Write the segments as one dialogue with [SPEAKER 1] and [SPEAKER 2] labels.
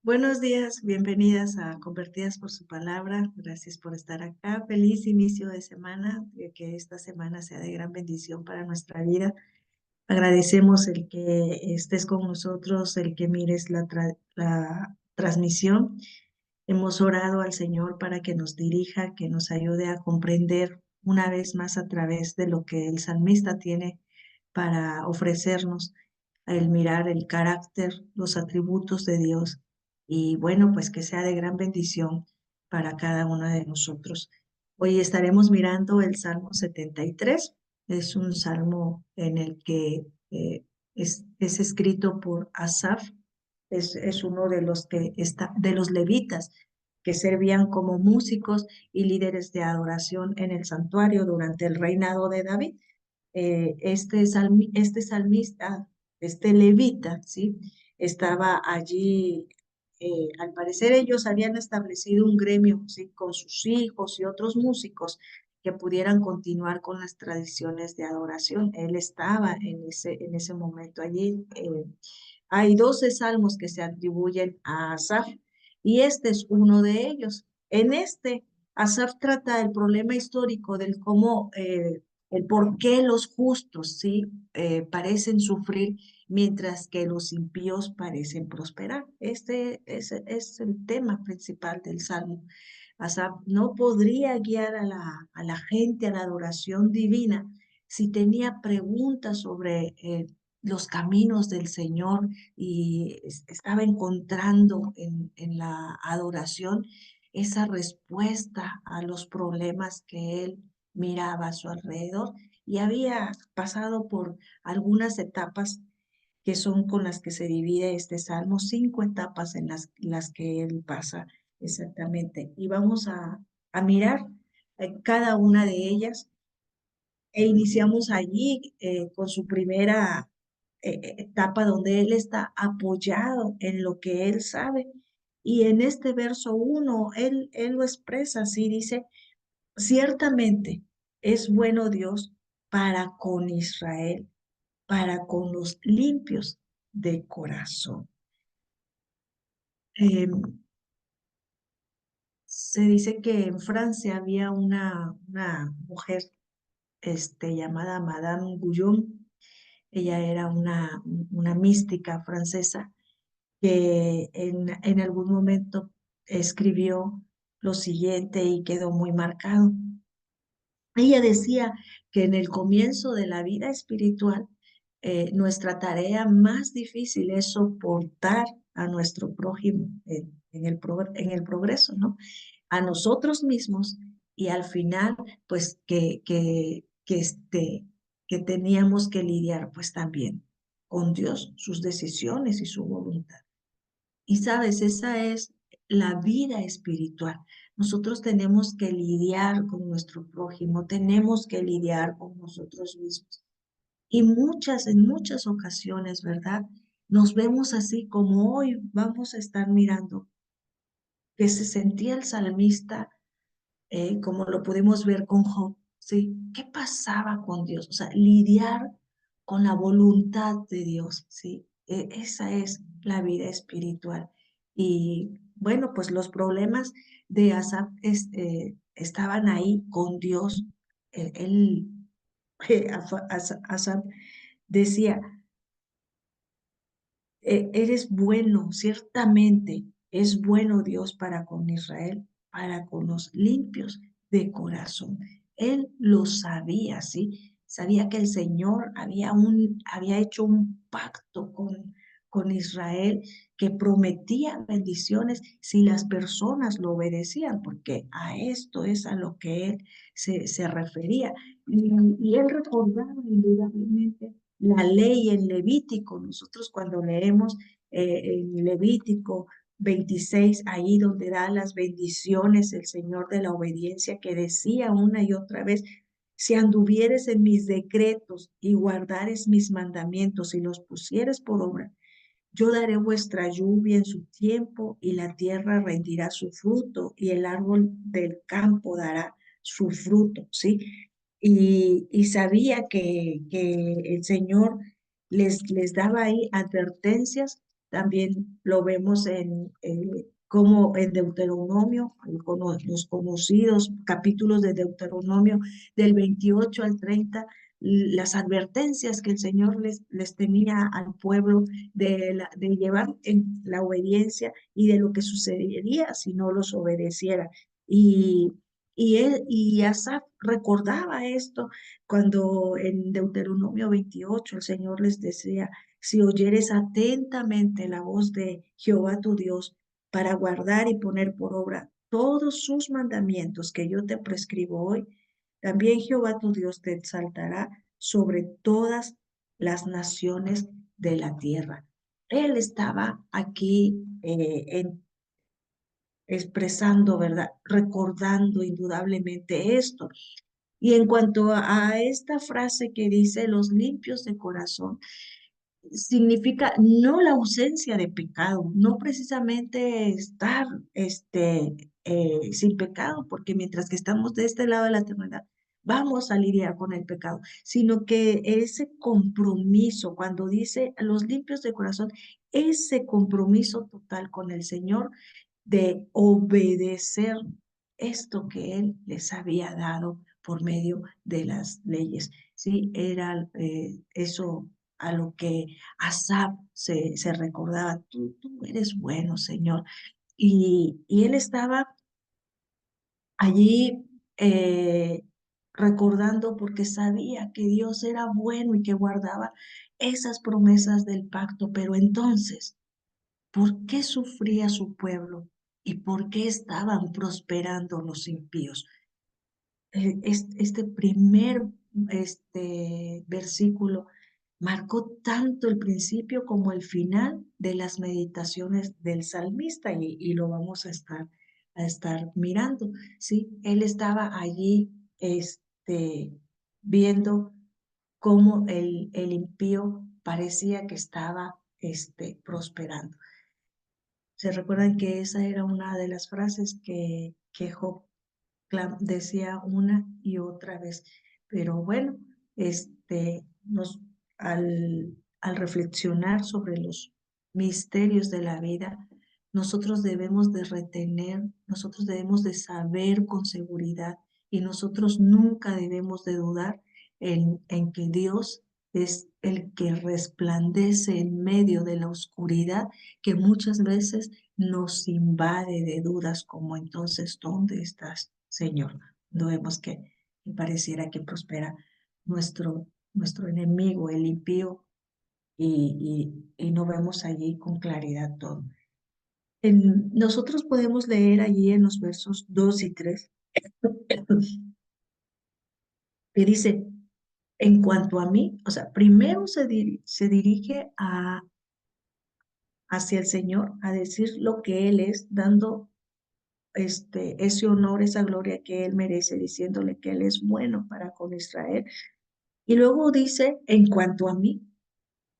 [SPEAKER 1] Buenos días, bienvenidas a Convertidas por su Palabra. Gracias por estar acá. Feliz inicio de semana, que esta semana sea de gran bendición para nuestra vida. Agradecemos el que estés con nosotros, el que mires la transmisión. Hemos orado al Señor para que nos dirija, que nos ayude a comprender una vez más a través de lo que el salmista tiene para ofrecernos, el mirar el carácter, los atributos de Dios. Y bueno, pues que sea de gran bendición para cada uno de nosotros. Hoy estaremos mirando el Salmo 73. Es un salmo en el que es escrito por Asaf. Es uno de los que está, de los levitas que servían como músicos y líderes de adoración en el santuario durante el reinado de David. Este salmista, este levita, ¿sí? Estaba allí, al parecer ellos habían establecido un gremio, ¿sí? Con sus hijos y otros músicos que pudieran continuar con las tradiciones de adoración. Él estaba en ese momento allí. Hay 12 salmos que se atribuyen a Asaf y este es uno de ellos. En este, Asaf trata el problema histórico del cómo, el por qué los justos, ¿sí? Parecen sufrir mientras que los impíos parecen prosperar. Este es el tema principal del salmo. Asaf no podría guiar a la gente a la adoración divina si tenía preguntas sobre los caminos del Señor y estaba encontrando en la adoración esa respuesta a los problemas que él miraba a su alrededor y había pasado por algunas etapas que son con las que se divide este salmo, 5 etapas en las que él pasa exactamente. Y vamos a mirar cada una de ellas e iniciamos allí con su primera etapa donde él está apoyado en lo que él sabe. Y en este verso 1, él lo expresa así, dice, ciertamente es bueno Dios para con Israel, para con los limpios de corazón. Eh, Se dice que en Francia había una mujer llamada Madame Guyon. Ella era una mística francesa que en algún momento escribió lo siguiente y quedó muy marcado. Ella decía que en el comienzo de la vida espiritual, nuestra tarea más difícil es soportar a nuestro prójimo en el progreso, ¿no? A nosotros mismos y al final, pues que teníamos que lidiar pues también con Dios, sus decisiones y su voluntad. Y sabes, esa es la vida espiritual. Nosotros tenemos que lidiar con nuestro prójimo, tenemos que lidiar con nosotros mismos. Y en muchas ocasiones, ¿verdad? Nos vemos así como hoy vamos a estar mirando, que se sentía el salmista, como lo pudimos ver con Job, ¿sí? ¿Qué pasaba con Dios? O sea, lidiar con la voluntad de Dios, ¿sí? Esa es la vida espiritual. Y bueno, pues los problemas de Asaf estaban ahí con Dios. Él, Asaf decía, eres bueno, ciertamente es bueno Dios para con Israel, para con los limpios de corazón. Él lo sabía, ¿sí? Sabía que el Señor había hecho un pacto con Israel que prometía bendiciones si las personas lo obedecían, porque a esto es a lo que él se refería. Y él recordaba indudablemente la ley en Levítico. Nosotros cuando leemos en Levítico 26, ahí donde da las bendiciones el Señor de la obediencia, que decía una y otra vez, si anduvieres en mis decretos y guardares mis mandamientos y los pusieres por obra, yo daré vuestra lluvia en su tiempo y la tierra rendirá su fruto y el árbol del campo dará su fruto, ¿sí? Y sabía que el Señor les daba ahí advertencias También lo vemos como en Deuteronomio, los conocidos capítulos de Deuteronomio del 28 al 30, las advertencias que el Señor les tenía al pueblo de llevar en la obediencia y de lo que sucedería si no los obedeciera. Y, y Asaf recordaba esto cuando en Deuteronomio 28 el Señor les decía: si oyeres atentamente la voz de Jehová tu Dios para guardar y poner por obra todos sus mandamientos que yo te prescribo hoy, también Jehová tu Dios te exaltará sobre todas las naciones de la tierra. Él estaba aquí expresando, ¿verdad? Recordando indudablemente esto. Y en cuanto a esta frase que dice los limpios de corazón, significa no la ausencia de pecado, no precisamente estar sin pecado, porque mientras que estamos de este lado de la eternidad, vamos a lidiar con el pecado, sino que ese compromiso, cuando dice los limpios de corazón, ese compromiso total con el Señor de obedecer esto que Él les había dado por medio de las leyes. Sí, era eso a lo que Asaf se recordaba: tú eres bueno, Señor. Y él estaba allí recordando porque sabía que Dios era bueno y que guardaba esas promesas del pacto. Pero entonces, ¿por qué sufría su pueblo y por qué estaban prosperando los impíos? Este primer versículo marcó tanto el principio como el final de las meditaciones del salmista, y lo vamos a estar mirando, ¿sí? Él estaba allí viendo cómo el impío parecía que estaba prosperando. ¿Se recuerdan que esa era una de las frases que Job decía una y otra vez? Pero bueno, nos, al reflexionar sobre los misterios de la vida, nosotros debemos de retener, nosotros debemos de saber con seguridad, y nosotros nunca debemos de dudar en que Dios es el que resplandece en medio de la oscuridad que muchas veces nos invade de dudas, como entonces, ¿dónde estás, Señor? No vemos que pareciera que prospera nuestro enemigo, el impío, y no vemos allí con claridad todo. Nosotros podemos leer allí en los versos 2 y 3 que dice: en cuanto a mí, o sea, primero se dirige hacia el Señor a decir lo que Él es, dando ese honor, esa gloria que Él merece, diciéndole que Él es bueno para con Israel. Y luego dice: en cuanto a mí,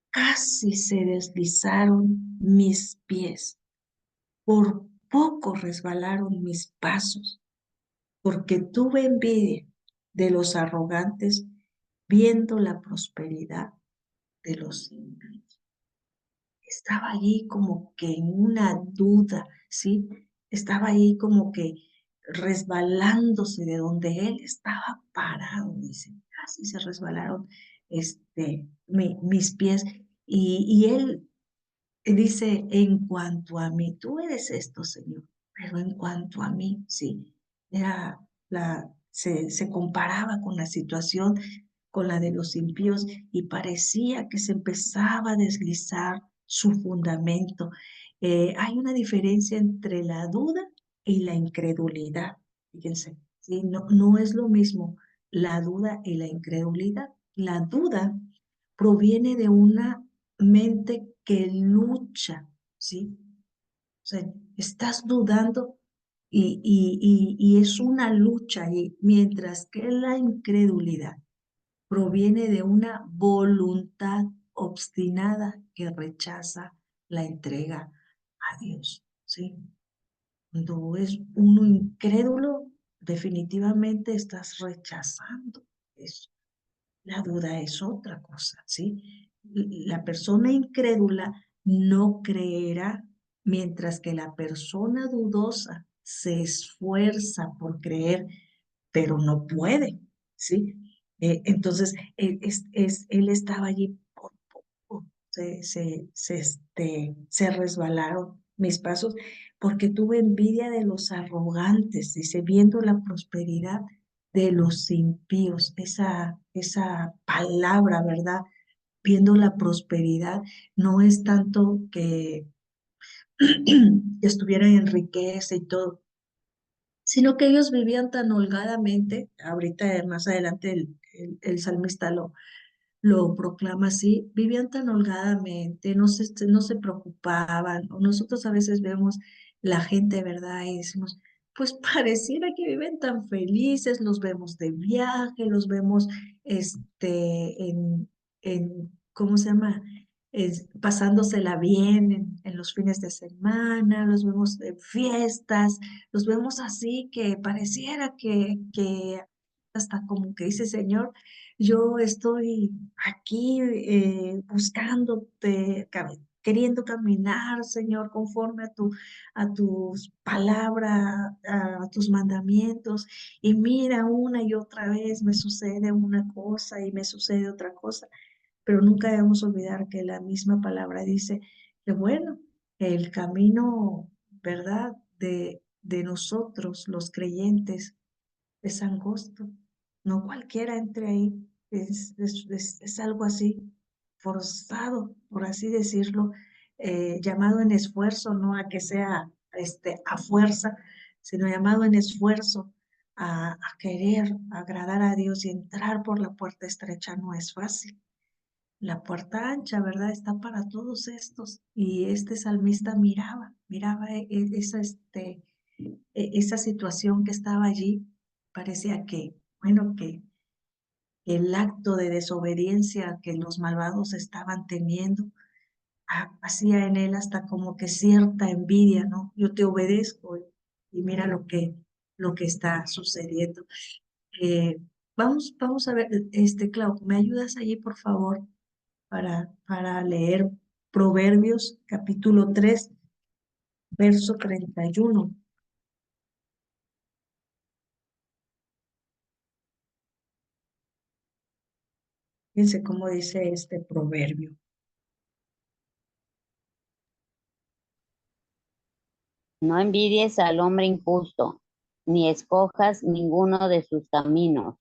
[SPEAKER 1] casi se deslizaron mis pies, por poco resbalaron mis pasos, porque tuve envidia de los arrogantes, viendo la prosperidad de los simples. Estaba allí como que en una duda, ¿sí? Estaba ahí como que resbalándose de donde él estaba parado, dice. Casi se resbalaron mis pies. Y él dice: en cuanto a mí, tú eres esto, Señor, pero en cuanto a mí, sí, se comparaba con la situación, con la de los impíos, y parecía que se empezaba a deslizar su fundamento. Hay una diferencia entre la duda y la incredulidad, fíjense, ¿sí? No es lo mismo la duda y la incredulidad. La duda proviene de una mente que lucha, ¿sí? O sea, estás dudando y es una lucha, y mientras que la incredulidad proviene de una voluntad obstinada que rechaza la entrega a Dios, ¿sí? Cuando es uno incrédulo, definitivamente estás rechazando eso. La duda es otra cosa, ¿sí? La persona incrédula no creerá, mientras que la persona dudosa se esfuerza por creer, pero no puede, ¿sí? Entonces, él estaba allí por poco, se resbalaron mis pasos, porque tuve envidia de los arrogantes, dice, viendo la prosperidad de los impíos, esa palabra, ¿verdad? Viendo la prosperidad, no es tanto que estuvieran en riqueza y todo, sino que ellos vivían tan holgadamente. Ahorita más adelante el salmista lo proclama así, vivían tan holgadamente, no se preocupaban. Nosotros a veces vemos la gente, ¿verdad? Y decimos, pues pareciera que viven tan felices, los vemos de viaje, los vemos ¿cómo se llama? Pasándosela bien en los fines de semana, los vemos en fiestas, los vemos así que pareciera que hasta como que dice, Señor, yo estoy aquí buscándote, queriendo caminar, Señor, conforme a tus palabras, a tus mandamientos. Y mira, una y otra vez me sucede una cosa y me sucede otra cosa, pero nunca debemos olvidar que la misma palabra dice que, bueno, el camino, ¿verdad?, de nosotros, los creyentes, es angosto. No cualquiera entre ahí. Es algo así, forzado, por así decirlo, llamado en esfuerzo, no a que sea a fuerza, sino llamado en esfuerzo a querer agradar a Dios y entrar por la puerta estrecha no es fácil. La puerta ancha, ¿verdad? Está para todos estos. Y este salmista miraba esa situación que estaba allí. Parecía que, bueno, que el acto de desobediencia que los malvados estaban teniendo hacía en él hasta como que cierta envidia, ¿no? Yo te obedezco y mira lo que está sucediendo. Eh, vamos a ver, Clau, ¿me ayudas allí, por favor, para leer Proverbios capítulo 3 verso 31? Fíjense cómo dice este proverbio.
[SPEAKER 2] No envidies al hombre injusto, ni escojas ninguno de sus caminos.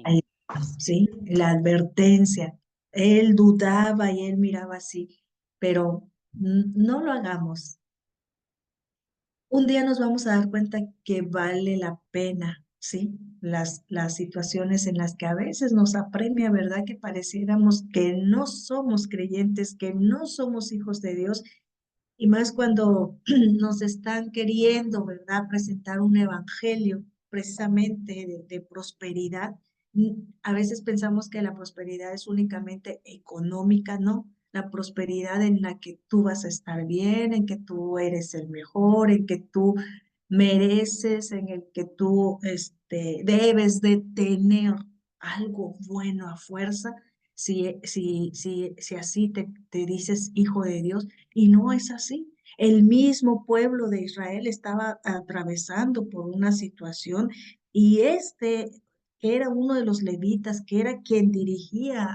[SPEAKER 1] Ahí,
[SPEAKER 2] Amén.
[SPEAKER 1] ¿sí? La advertencia. Él dudaba y él miraba así, pero no lo hagamos. Un día nos vamos a dar cuenta que vale la pena, ¿sí? Las situaciones en las que a veces nos apremia, ¿verdad? Que pareciéramos que no somos creyentes, que no somos hijos de Dios, y más cuando nos están queriendo, ¿verdad?, presentar un evangelio precisamente de prosperidad. A veces pensamos que la prosperidad es únicamente económica, ¿no? La prosperidad en la que tú vas a estar bien, en que tú eres el mejor, en que tú mereces, en el que tú debes de tener algo bueno a fuerza, si así te dices hijo de Dios, y no es así. El mismo pueblo de Israel estaba atravesando por una situación y que era uno de los levitas, que era quien dirigía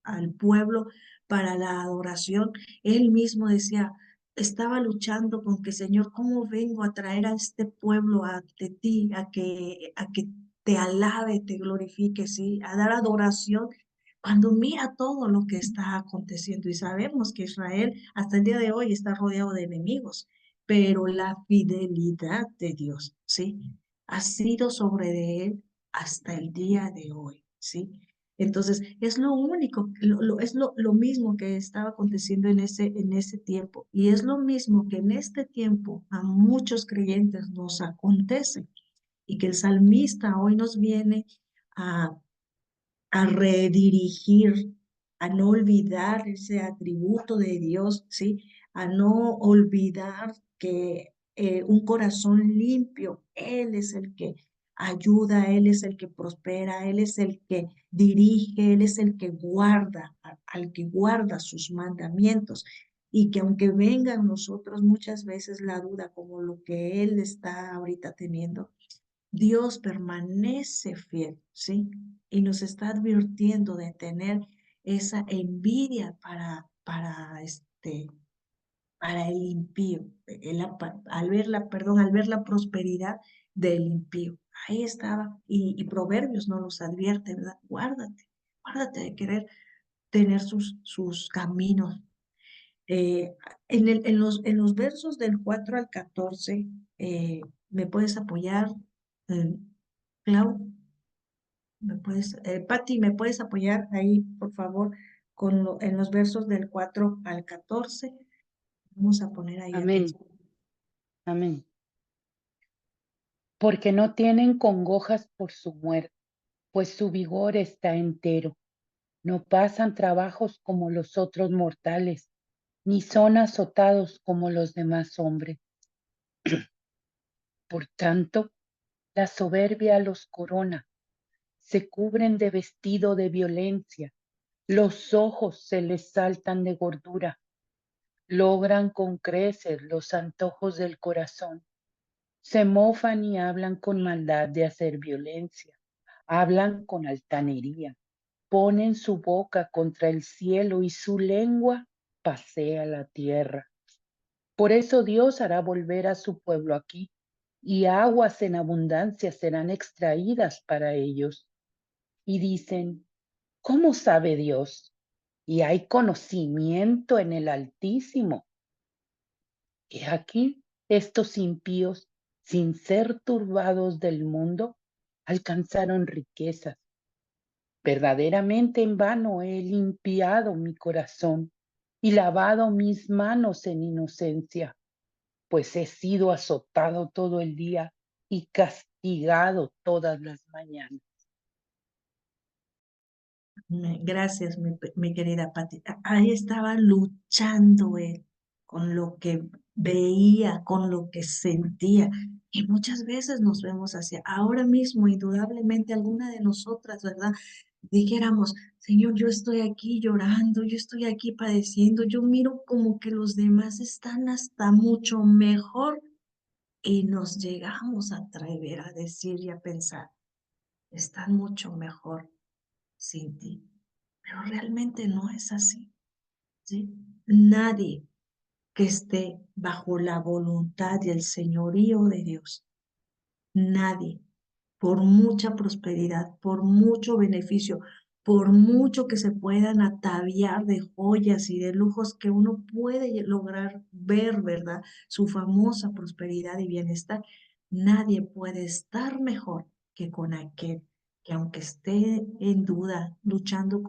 [SPEAKER 1] al pueblo para la adoración, él mismo decía, estaba luchando con que, Señor, ¿cómo vengo a traer a este pueblo ante ti, a que te alabe, te glorifique, sí, a dar adoración? Cuando mira todo lo que está aconteciendo y sabemos que Israel hasta el día de hoy está rodeado de enemigos, pero la fidelidad de Dios, ¿sí?, ha sido sobre de él hasta el día de hoy, ¿sí? Entonces, es lo único, es lo mismo que estaba aconteciendo en ese tiempo, y es lo mismo que en este tiempo a muchos creyentes nos acontece, y que el salmista hoy nos viene a redirigir, a no olvidar ese atributo de Dios, ¿sí? A no olvidar que un corazón limpio, Él es el que ayuda, Él es el que prospera, Él es el que dirige, Él es el que guarda, al que guarda sus mandamientos. Y que aunque venga a nosotros muchas veces la duda, como lo que Él está ahorita teniendo, Dios permanece fiel, ¿sí? Y nos está advirtiendo de tener esa envidia para el impío, al ver la prosperidad del impío. Ahí estaba, y Proverbios no nos advierte, ¿verdad? Guárdate de querer tener sus caminos. Eh, en los versos del 4 al 14, ¿me puedes apoyar, eh, Clau? Pati, ¿me puedes apoyar ahí, por favor, en los versos del 4 al 14? Vamos a poner ahí
[SPEAKER 3] Amén,
[SPEAKER 1] atención.
[SPEAKER 3] amén. Porque no tienen congojas por su muerte, pues su vigor está entero. No pasan trabajos como los otros mortales, ni son azotados como los demás hombres. Por tanto, la soberbia los corona, se cubren de vestido de violencia, los ojos se les saltan de gordura, logran con creces los antojos del corazón, se mofan y hablan con maldad de hacer violencia, hablan con altanería, ponen su boca contra el cielo y su lengua pasea la tierra. Por eso Dios hará volver a su pueblo aquí, y aguas en abundancia serán extraídas para ellos. Y dicen, ¿cómo sabe Dios? Y hay conocimiento en el Altísimo. He aquí, estos impíos, sin ser turbados del mundo, alcanzaron riquezas. Verdaderamente en vano he limpiado mi corazón y lavado mis manos en inocencia, pues he sido azotado todo el día y castigado todas las mañanas.
[SPEAKER 1] Gracias, mi querida Pati. Ahí estaba luchando él con lo que veía, con lo que sentía. Y muchas veces nos vemos hacia ahora mismo, indudablemente alguna de nosotras, ¿verdad? Dijéramos, Señor, yo estoy aquí llorando, yo estoy aquí padeciendo, yo miro como que los demás están hasta mucho mejor y nos llegamos a atrever a decir y a pensar, están mucho mejor sin ti. Pero realmente no es así, ¿sí? Nadie que esté bajo la voluntad y el señorío de Dios, nadie, por mucha prosperidad, por mucho beneficio, por mucho que se puedan ataviar de joyas y de lujos que uno puede lograr ver, ¿verdad? Su famosa prosperidad y bienestar, nadie puede estar mejor que con aquel que aunque esté en duda, luchando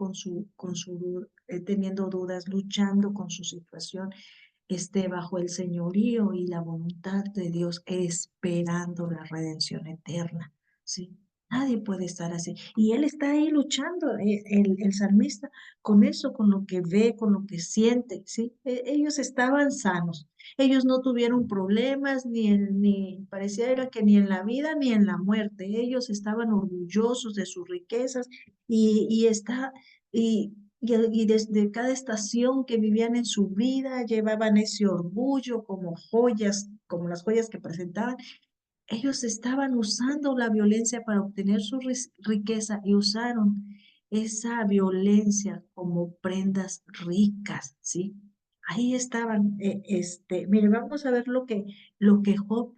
[SPEAKER 1] teniendo dudas, luchando con su situación, esté bajo el señorío y la voluntad de Dios, esperando la redención eterna, ¿sí? Nadie puede estar así. Y él está ahí luchando, el salmista, con eso, con lo que ve, con lo que siente, ¿sí? Ellos estaban sanos. Ellos no tuvieron problemas, ni pareciera que ni en la vida ni en la muerte. Ellos estaban orgullosos de sus riquezas y, y desde cada estación que vivían en su vida llevaban ese orgullo como joyas, como las joyas que presentaban. Ellos estaban usando la violencia para obtener su riqueza y usaron esa violencia como prendas ricas, ¿sí? Ahí estaban, mire, vamos a ver lo que Job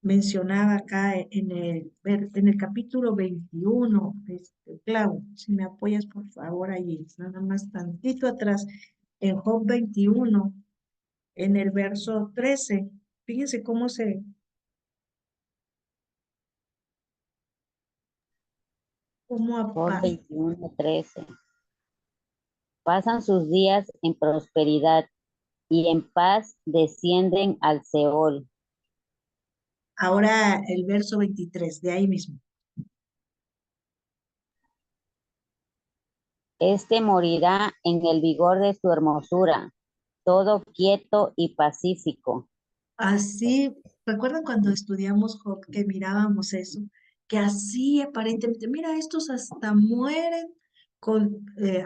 [SPEAKER 1] mencionaba acá en el capítulo 21, Clau, si me apoyas por favor allí, nada más tantito atrás, en Job 21, en el verso 13, fíjense cómo
[SPEAKER 2] Por 21:13. Pasan sus días en prosperidad y en paz descienden al Seol.
[SPEAKER 1] ahora el verso 23, de ahí mismo.
[SPEAKER 2] Este morirá en el vigor de su hermosura, todo quieto y pacífico.
[SPEAKER 1] Así, ¿recuerdan cuando estudiamos Job que mirábamos eso? que así aparentemente, mira, estos hasta mueren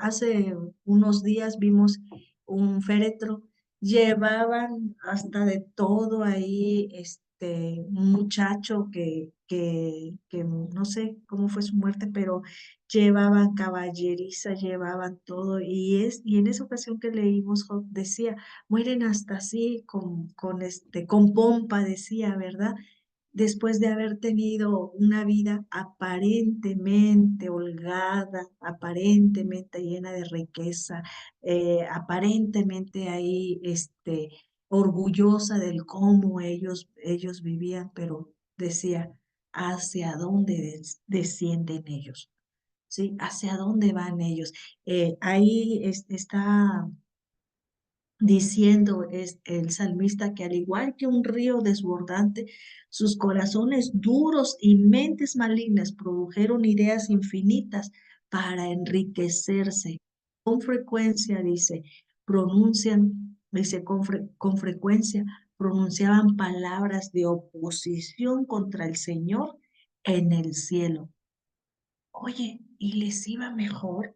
[SPEAKER 1] hace unos días vimos un féretro, llevaban hasta de todo ahí, un muchacho que no sé cómo fue su muerte, pero llevaban caballeriza, llevaban todo, y en esa ocasión que leímos, Job decía, mueren hasta así, con pompa, decía, ¿verdad? Después de haber tenido una vida aparentemente holgada, aparentemente llena de riqueza, aparentemente ahí, orgullosa del cómo ellos vivían, pero decía, ¿hacia dónde descienden ellos? ¿Sí? ¿Hacia dónde van ellos? Ahí está diciendo es el salmista que al igual que un río desbordante, sus corazones duros y mentes malignas produjeron ideas infinitas para enriquecerse. Con frecuencia, con frecuencia pronunciaban palabras de oposición contra el Señor en el cielo. Oye, ¿y les iba mejor?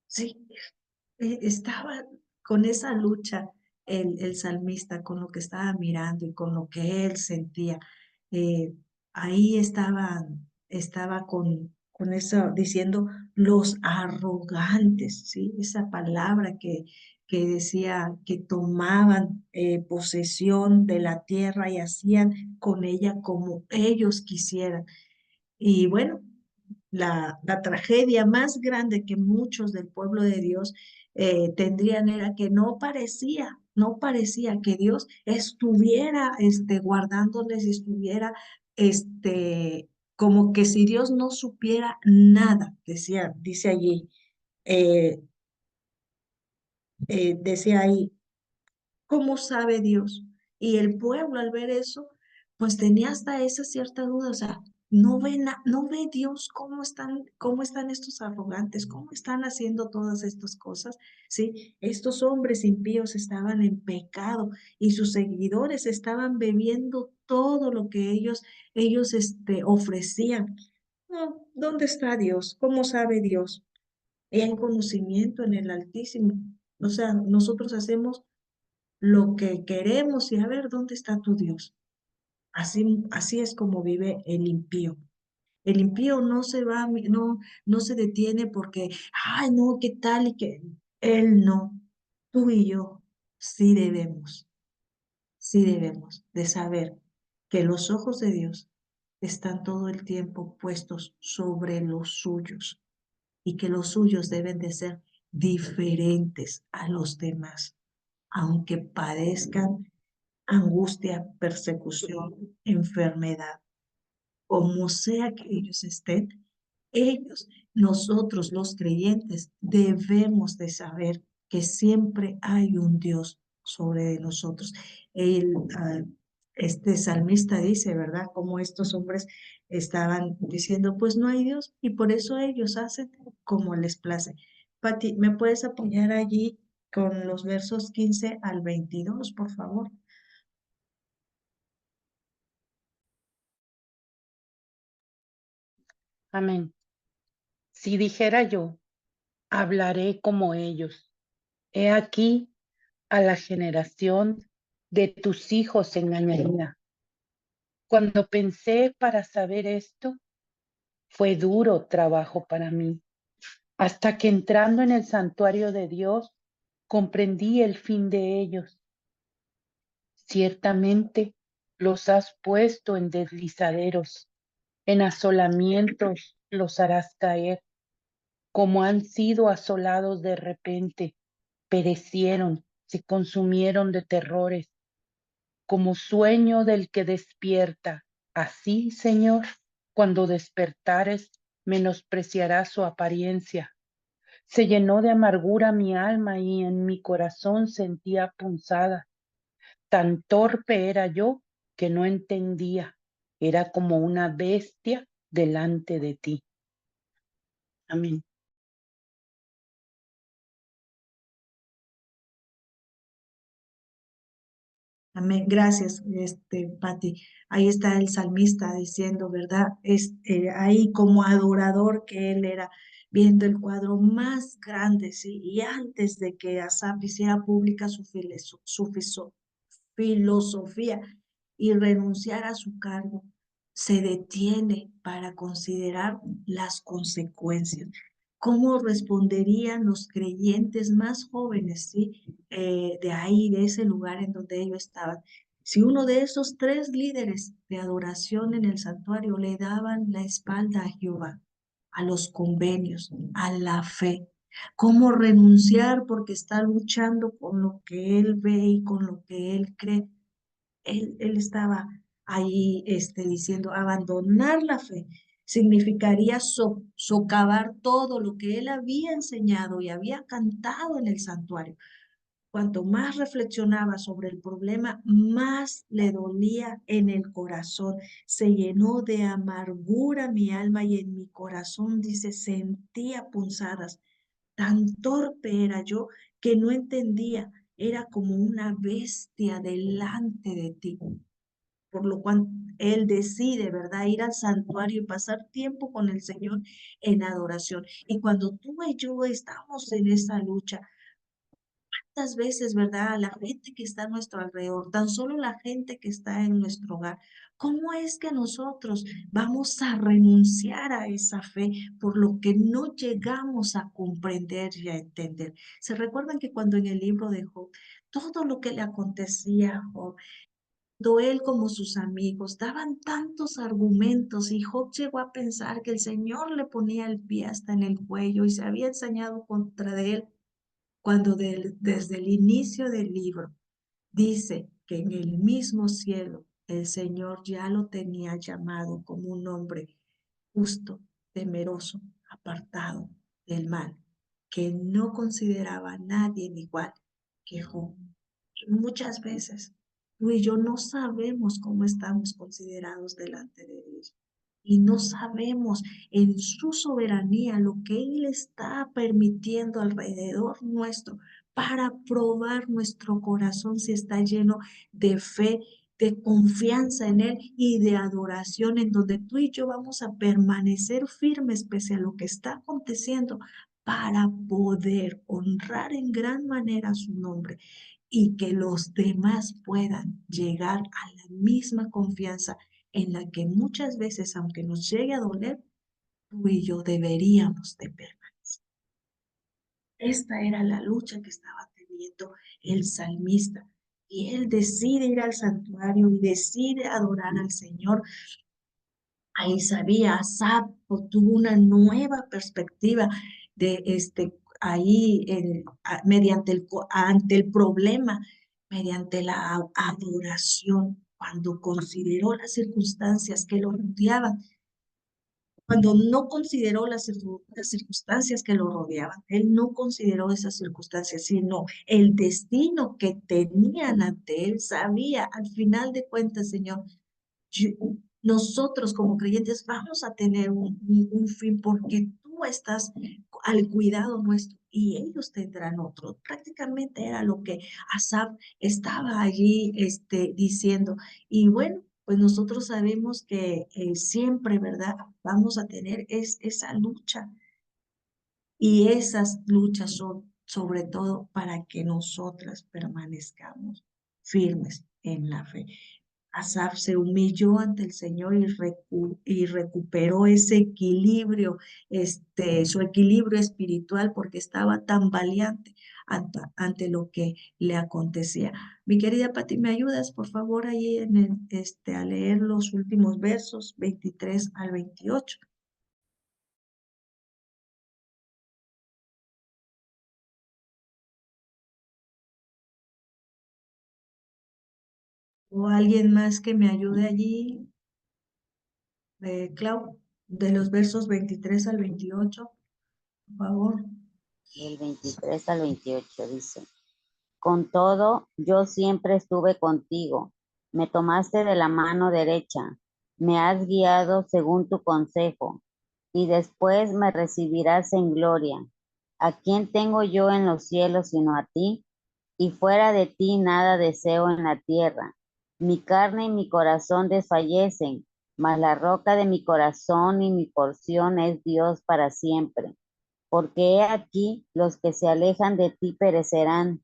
[SPEAKER 1] Sí, estaba con esa lucha el salmista, con lo que estaba mirando y con lo que él sentía. Eh, Ahí estaba con eso diciendo los arrogantes, ¿sí? Esa palabra que decía que tomaban posesión de la tierra y hacían con ella como ellos quisieran. Y bueno, la tragedia más grande que muchos del pueblo de Dios tendrían era que no parecía que Dios estuviera guardándoles, estuviera como que si Dios no supiera nada, dice allí, eh, decía ahí, ¿cómo sabe Dios? Y el pueblo al ver eso, pues tenía hasta esa cierta duda, o sea, no ve Dios cómo están estos arrogantes, cómo están haciendo todas estas cosas, ¿sí? Estos hombres impíos estaban en pecado y sus seguidores estaban bebiendo todo lo que ellos ofrecían. No, ¿dónde está Dios? ¿Cómo sabe Dios? Y hay conocimiento en el Altísimo. O sea, nosotros hacemos lo que queremos y a ver dónde está tu Dios. Así es como vive el impío. El impío no se va, no se detiene porque, ay, no, ¿qué tal? Y que él no. Tú y yo sí debemos de saber que los ojos de Dios están todo el tiempo puestos sobre los suyos y que los suyos deben de ser diferentes a los demás, aunque padezcan angustia, persecución, enfermedad, como sea que ellos estén, nosotros los creyentes, debemos de saber que siempre hay un Dios sobre nosotros. El, ah, este salmista dice, ¿verdad? Como estos hombres estaban diciendo, pues no hay Dios y por eso ellos hacen como les place. Pati, ¿me puedes apoyar allí con los versos 15 al 22, por favor?
[SPEAKER 3] Amén. Si dijera yo, hablaré como ellos. He aquí a la generación de tus hijos engañaría. Cuando pensé para saber esto, fue duro trabajo para mí, hasta que entrando en el santuario de Dios, comprendí el fin de ellos. Ciertamente los has puesto en deslizaderos, en asolamientos los harás caer, como han sido asolados de repente, perecieron, se consumieron de terrores, como sueño del que despierta. Así, Señor, cuando despertares, menospreciarás su apariencia. Se llenó de amargura mi alma y en mi corazón sentía punzada. Tan torpe era yo que no entendía. Era como una bestia delante de ti. Amén.
[SPEAKER 1] Amén. Gracias, Pati. Ahí está el salmista diciendo, ¿verdad? Ahí como adorador que él era, viendo el cuadro más grande, ¿sí? Y antes de que Asaf hiciera pública su filosofía y renunciar a su cargo, se detiene para considerar las consecuencias. ¿Cómo responderían los creyentes más jóvenes, sí? De ahí, de ese lugar en donde ellos estaban? Si uno de esos tres líderes de adoración en el santuario le daban la espalda a Jehová, a los convenios, a la fe, ¿cómo renunciar porque está luchando con lo que él ve y con lo que él cree? Él estaba ahí diciendo, abandonar la fe significaría socavar todo lo que él había enseñado y había cantado en el santuario. Cuanto más reflexionaba sobre el problema, más le dolía en el corazón. Se llenó de amargura mi alma y en mi corazón, dice, sentía punzadas. Tan torpe era yo que no entendía. Era como una bestia delante de ti. Por lo cual él decide, ¿verdad? Ir al santuario y pasar tiempo con el Señor en adoración. Y cuando tú y yo estamos en esa lucha, ¿cuántas veces, verdad? La gente que está a nuestro alrededor, tan solo la gente que está en nuestro hogar, ¿cómo es que nosotros vamos a renunciar a esa fe por lo que no llegamos a comprender y a entender? ¿Se recuerdan que cuando en el libro de Job, todo lo que le acontecía a Job, tanto él como sus amigos daban tantos argumentos y Job llegó a pensar que el Señor le ponía el pie hasta en el cuello y se había ensañado contra de él cuando desde el inicio del libro dice que en el mismo cielo el Señor ya lo tenía llamado como un hombre justo, temeroso, apartado del mal, que no consideraba a nadie igual que Job. Muchas veces tú y yo no sabemos cómo estamos considerados delante de Dios y no sabemos en su soberanía lo que Él está permitiendo alrededor nuestro para probar nuestro corazón si está lleno de fe, de confianza en Él y de adoración, en donde tú y yo vamos a permanecer firmes pese a lo que está aconteciendo para poder honrar en gran manera su nombre y que los demás puedan llegar a la misma confianza en la que muchas veces, aunque nos llegue a doler, tú y yo deberíamos de permanecer. Esta era la lucha que estaba teniendo el salmista. Y él decide ir al santuario y decide adorar al Señor. Ahí sabía, Asaf tuvo una nueva perspectiva de ahí mediante ante el problema, mediante la adoración, cuando consideró las circunstancias que lo rodeaban, cuando no consideró las circunstancias que lo rodeaban, él no consideró esas circunstancias, sino el destino que tenían ante él, sabía, al final de cuentas, Señor, yo- nosotros como creyentes vamos a tener un fin porque tú estás al cuidado nuestro y ellos tendrán otro. Prácticamente era lo que Asaf estaba allí diciendo. Y bueno, pues nosotros sabemos que siempre, ¿verdad? Vamos a tener esa lucha y esas luchas son sobre todo para que nosotras permanezcamos firmes en la fe. Asaf se humilló ante el Señor y recuperó ese equilibrio, su equilibrio espiritual, porque estaba tan valiente ante lo que le acontecía. Mi querida Pati, ¿me ayudas, por favor, ahí a leer los últimos versos, 23 al 28? ¿O alguien más que me ayude allí, Clau, de los versos 23 al 28, por favor?
[SPEAKER 2] Del 23 al 28 dice, con todo, yo siempre estuve contigo, me tomaste de la mano derecha, me has guiado según tu consejo, y después me recibirás en gloria. ¿A quién tengo yo en los cielos sino a ti? y fuera de ti nada deseo en la tierra. Mi carne y mi corazón desfallecen, mas la roca de mi corazón y mi porción es Dios para siempre. Porque he aquí, los que se alejan de ti perecerán.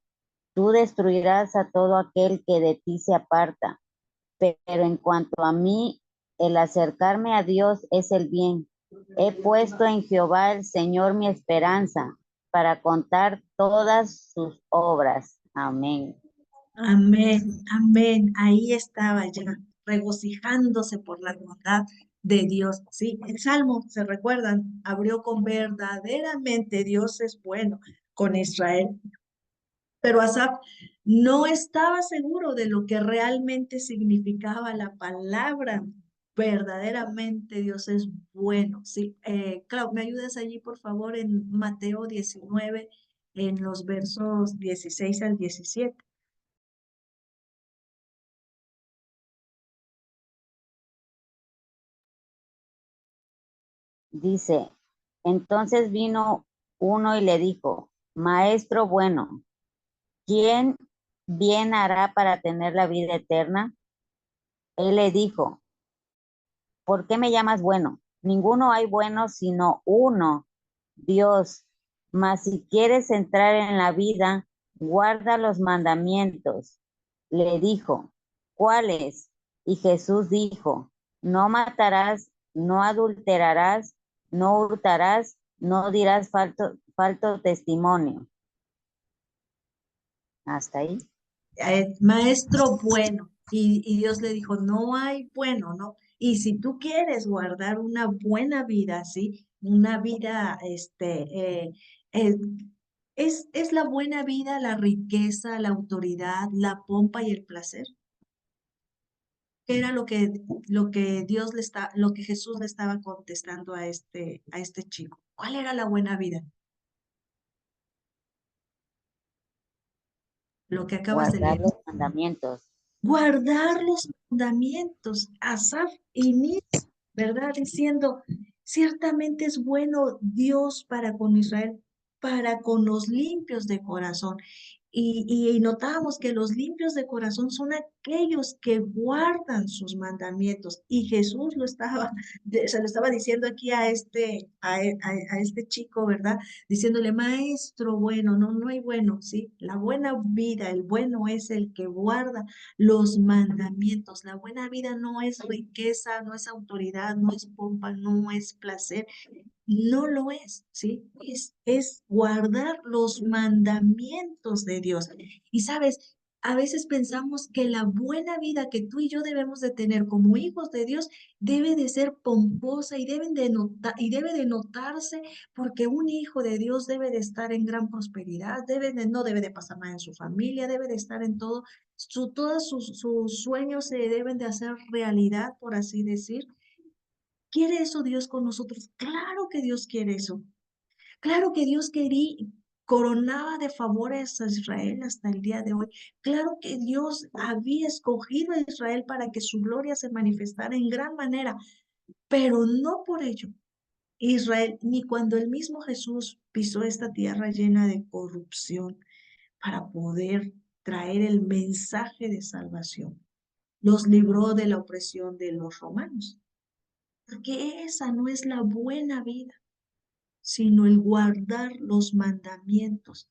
[SPEAKER 2] Tú destruirás a todo aquel que de ti se aparta. Pero en cuanto a mí, el acercarme a Dios es el bien. He puesto en Jehová el Señor mi esperanza para contar todas sus obras. Amén.
[SPEAKER 1] Amén, amén. Ahí estaba ya, regocijándose por la bondad de Dios. Sí, el Salmo, ¿se recuerdan? Abrió con verdaderamente Dios es bueno con Israel. Pero Asaf no estaba seguro de lo que realmente significaba la palabra. Verdaderamente Dios es bueno. Sí, Clau, ¿me ayudas allí, por favor, en Mateo 19, en los versos 16 al 17?
[SPEAKER 2] Dice, entonces vino uno y le dijo, Maestro bueno, ¿quién bien hará para tener la vida eterna? Él le dijo, ¿por qué me llamas bueno? Ninguno hay bueno sino uno, Dios. Mas si quieres entrar en la vida, guarda los mandamientos. Le dijo, ¿cuáles? Y Jesús dijo, no matarás, no adulterarás, no hurtarás, no dirás falto testimonio. Hasta ahí.
[SPEAKER 1] Maestro bueno. Y Dios le dijo, no hay bueno, ¿no? Y si tú quieres guardar una buena vida, ¿sí? Una vida, eh, es la buena vida, la riqueza, la autoridad, la pompa y el placer. ¿Qué era lo que Dios lo que Jesús le estaba contestando a este chico? ¿Cuál era la buena vida? Lo que acabas de
[SPEAKER 2] Guardar
[SPEAKER 1] leer.
[SPEAKER 2] los mandamientos.
[SPEAKER 1] Guardar los mandamientos. Asaf inicia, ¿verdad? Diciendo, ciertamente es bueno Dios para con Israel, para con los limpios de corazón. Y notamos que los limpios de corazón son aquellos que guardan sus mandamientos. Y Jesús se lo estaba diciendo aquí a este chico, ¿verdad? Diciéndole, maestro, bueno, no, no hay bueno, ¿sí? La buena vida, el bueno es el que guarda los mandamientos. La buena vida no es riqueza, no es autoridad, no es pompa, no es placer, no lo es, ¿sí? Es guardar los mandamientos de Dios. Y sabes, a veces pensamos que la buena vida que tú y yo debemos de tener como hijos de Dios debe de ser pomposa y debe de notarse porque un hijo de Dios debe de estar en gran prosperidad, no debe de pasar nada en su familia, debe de estar en todo, todos sus sueños se deben de hacer realidad, por así decir. ¿Quiere eso Dios con nosotros? Claro que Dios quiere eso. Claro que Dios coronaba de favores a Israel hasta el día de hoy. Claro que Dios había escogido a Israel para que su gloria se manifestara en gran manera, pero no por ello. Israel, ni cuando el mismo Jesús pisó esta tierra llena de corrupción para poder traer el mensaje de salvación, los libró de la opresión de los romanos, porque esa no es la buena vida, sino el guardar los mandamientos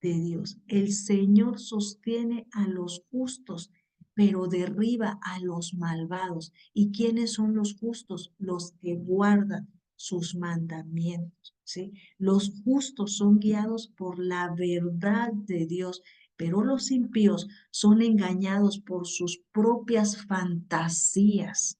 [SPEAKER 1] de Dios. El Señor sostiene a los justos, pero derriba a los malvados. ¿Y quiénes son los justos? Los que guardan sus mandamientos, ¿sí? Los justos son guiados por la verdad de Dios, pero los impíos son engañados por sus propias fantasías.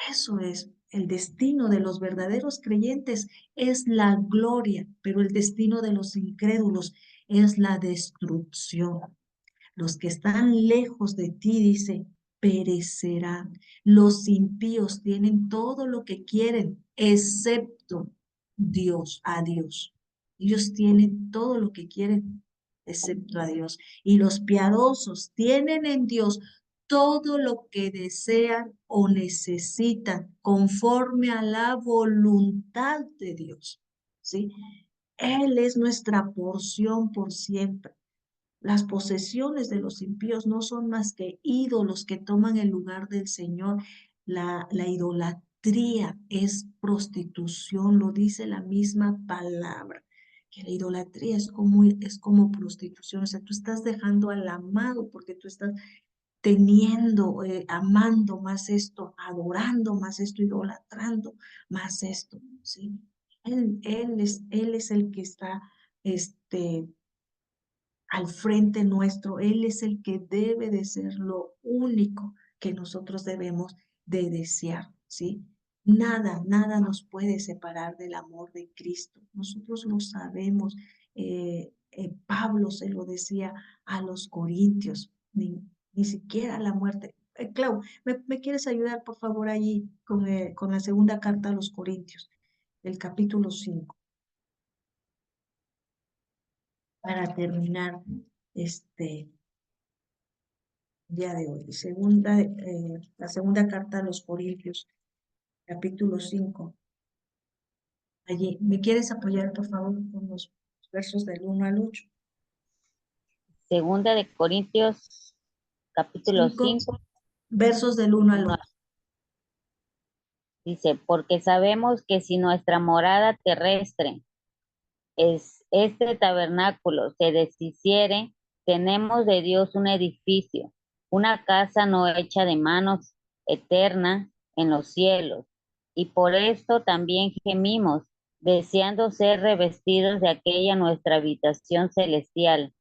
[SPEAKER 1] Eso es, el destino de los verdaderos creyentes es la gloria, pero el destino de los incrédulos es la destrucción. Los que están lejos de ti, dice, perecerán. Los impíos tienen todo lo que quieren, excepto a Dios. Ellos tienen todo lo que quieren, excepto a Dios. Y los piadosos tienen en Dios todo lo que desean o necesitan conforme a la voluntad de Dios. ¿Sí? Él es nuestra porción por siempre. Las posesiones de los impíos no son más que ídolos que toman el lugar del Señor. La idolatría es prostitución, lo dice la misma palabra, que la idolatría es como prostitución. O sea, tú estás dejando al amado porque tú estás teniendo, amando más esto, adorando más esto, idolatrando más esto, ¿sí? Él es el que está, al frente nuestro. Él es el que debe de ser lo único que nosotros debemos de desear, ¿sí? Nada nos puede separar del amor de Cristo. Nosotros lo sabemos. Pablo se lo decía a los corintios, ni siquiera la muerte. Clau, ¿me quieres ayudar, por favor, allí con la segunda carta a los corintios, el capítulo 5, para terminar este día de hoy? La segunda carta a los Corintios, capítulo 5. Allí, ¿me quieres apoyar, por favor, con los versos del 1 al 8?
[SPEAKER 2] Segunda de Corintios, capítulo
[SPEAKER 1] 5
[SPEAKER 2] 5,
[SPEAKER 1] versos del 1 al 8.
[SPEAKER 2] dice, porque sabemos que si nuestra morada terrestre es este tabernáculo se deshiciere, tenemos de Dios un edificio, una casa no hecha de manos, eterna en los cielos. Y por esto también gemimos, deseando ser revestidos de aquella nuestra habitación celestial,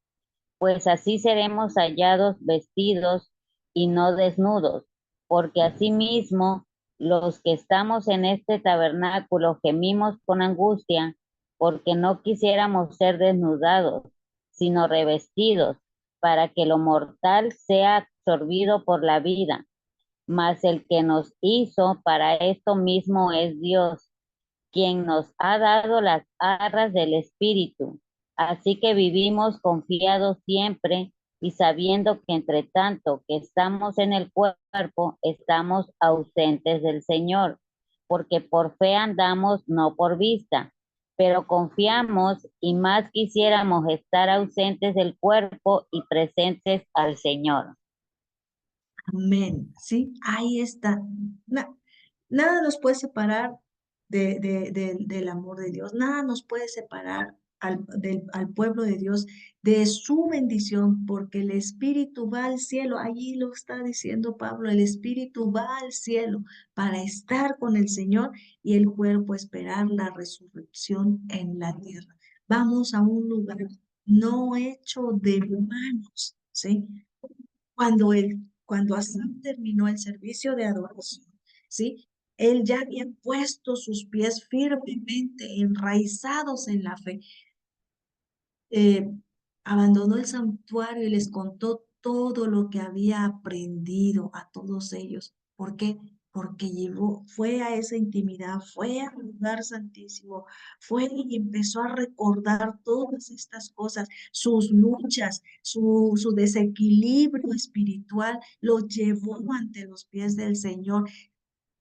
[SPEAKER 2] pues así seremos hallados vestidos y no desnudos, porque asimismo los que estamos en este tabernáculo gemimos con angustia, porque no quisiéramos ser desnudados, sino revestidos, para que lo mortal sea absorbido por la vida. Mas el que nos hizo para esto mismo es Dios, quien nos ha dado las arras del Espíritu. Así que vivimos confiados siempre y sabiendo que entre tanto que estamos en el cuerpo, estamos ausentes del Señor, porque por fe andamos, no por vista, pero confiamos y más quisiéramos estar ausentes del cuerpo y presentes al Señor.
[SPEAKER 1] Amén. ¿Sí? Ahí está. Nada nos puede separar del amor de Dios. Nada nos puede separar al pueblo de Dios de su bendición, porque el Espíritu va al cielo. Allí lo está diciendo Pablo. El Espíritu va al cielo para estar con el Señor y el cuerpo esperar la resurrección en la tierra. Vamos a un lugar no hecho de manos, ¿sí? Cuando Asaf terminó el servicio de adoración, ¿sí? Él ya había puesto sus pies firmemente enraizados en la fe. eh, Abandonó el santuario y les contó todo lo que había aprendido a todos ellos. ¿Por qué? Porque fue a esa intimidad, fue al lugar santísimo, fue y empezó a recordar todas estas cosas, sus luchas, su desequilibrio espiritual, lo llevó ante los pies del Señor.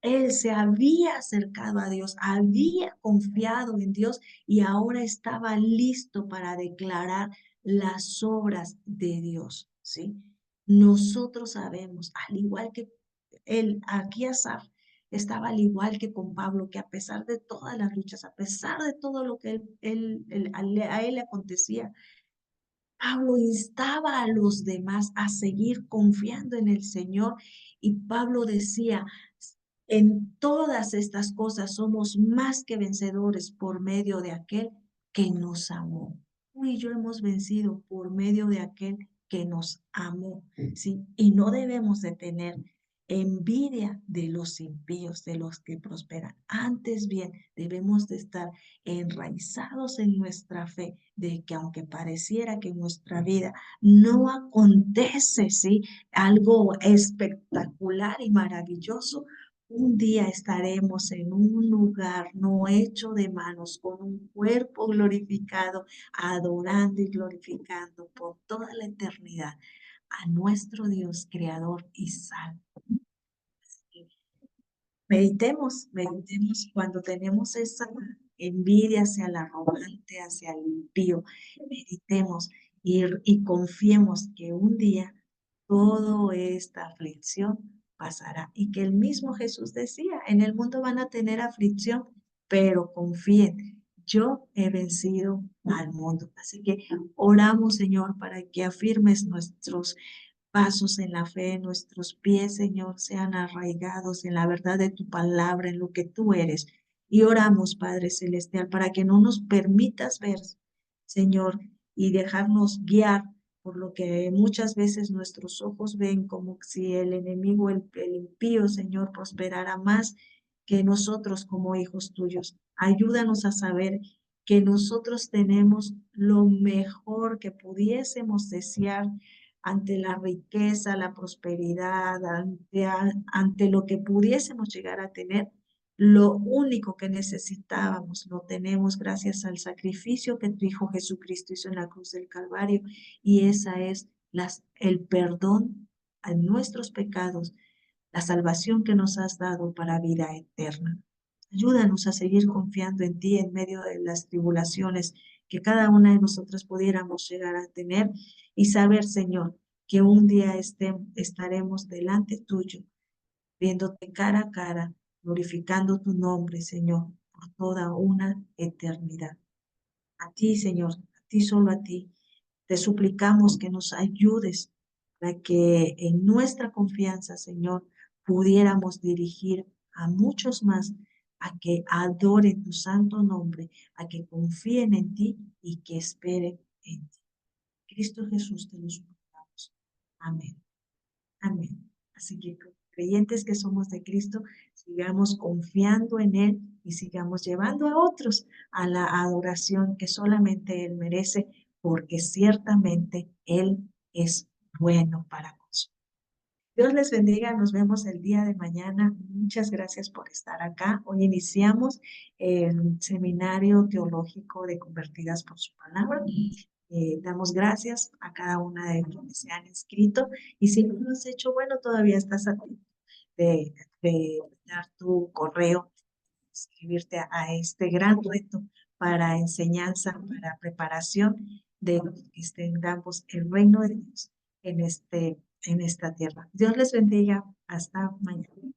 [SPEAKER 1] Él se había acercado a Dios, había confiado en Dios y ahora estaba listo para declarar las obras de Dios, ¿sí? Nosotros sabemos, al igual que él, aquí Asaf estaba al igual que con Pablo, que a pesar de todas las luchas, a pesar de todo lo que a él le acontecía, Pablo instaba a los demás a seguir confiando en el Señor y Pablo decía, en todas estas cosas somos más que vencedores por medio de aquel que nos amó. Tú y yo hemos vencido por medio de aquel que nos amó, ¿sí? Y no debemos de tener envidia de los impíos, de los que prosperan. Antes bien, debemos de estar enraizados en nuestra fe, de que aunque pareciera que en nuestra vida no acontece, ¿sí? Algo espectacular y maravilloso, un día estaremos en un lugar no hecho de manos, con un cuerpo glorificado, adorando y glorificando por toda la eternidad a nuestro Dios, Creador y Salvador. Meditemos cuando tenemos esa envidia hacia el arrogante, hacia el impío. Meditemos y confiemos que un día toda esta aflicción pasará. Y que el mismo Jesús decía, en el mundo van a tener aflicción, pero confíen, yo he vencido al mundo. Así que oramos, Señor, para que afirmes nuestros pasos en la fe, nuestros pies, Señor, sean arraigados en la verdad de tu palabra, en lo que tú eres. Y oramos, Padre Celestial, para que no nos permitas ver, Señor, y dejarnos guiar por lo que muchas veces nuestros ojos ven, como si el enemigo, el impío, Señor, prosperara más que nosotros como hijos tuyos. Ayúdanos a saber que nosotros tenemos lo mejor que pudiésemos desear ante la riqueza, la prosperidad, ante lo que pudiésemos llegar a tener. Lo único que necesitábamos lo tenemos gracias al sacrificio que tu Hijo Jesucristo hizo en la cruz del Calvario, y esa es el perdón a nuestros pecados, la salvación que nos has dado para vida eterna. Ayúdanos a seguir confiando en ti en medio de las tribulaciones que cada una de nosotras pudiéramos llegar a tener, y saber, Señor, que un día estaremos delante tuyo, viéndote cara a cara, glorificando tu nombre, Señor, por toda una eternidad. A ti, Señor, a ti, solo a ti, te suplicamos que nos ayudes para que en nuestra confianza, Señor, pudiéramos dirigir a muchos más a que adoren tu santo nombre, a que confíen en ti y que esperen en ti. Cristo Jesús, te lo suplicamos. Amén. Amén. Así que creyentes que somos de Cristo, sigamos confiando en Él y sigamos llevando a otros a la adoración que solamente Él merece, porque ciertamente Él es bueno para nosotros. Dios les bendiga, nos vemos el día de mañana. Muchas gracias por estar acá. Hoy iniciamos el seminario teológico de Convertidas por su Palabra. Damos gracias a cada una de quienes se han inscrito, y si no lo has hecho, bueno, todavía estás a tiempo de dar tu correo, escribirte a este gran reto para enseñanza, para preparación de que tengamos el reino de Dios en esta tierra. Dios les bendiga. Hasta mañana.